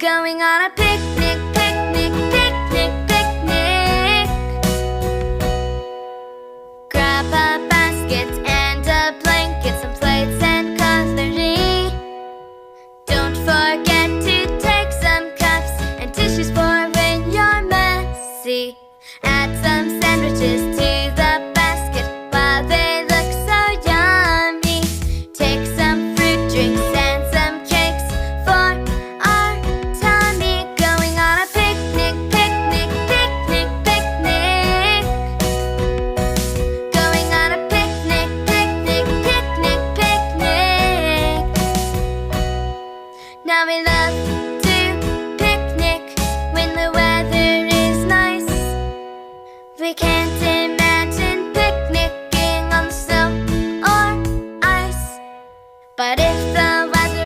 Going on a picnic, picnic, picnic, picnic. Grab a basket and a blanket, some plates and cutlery. Don't forget to take some cups and tissues for when you're messy. Add some sandwiches to the basket while they look so yummy. Take some fruit drinks and some cakes for our tummy. Going on a picnic, picnic, picnic, picnic. Going on a picnic, picnic, picnic, picnic. Now we love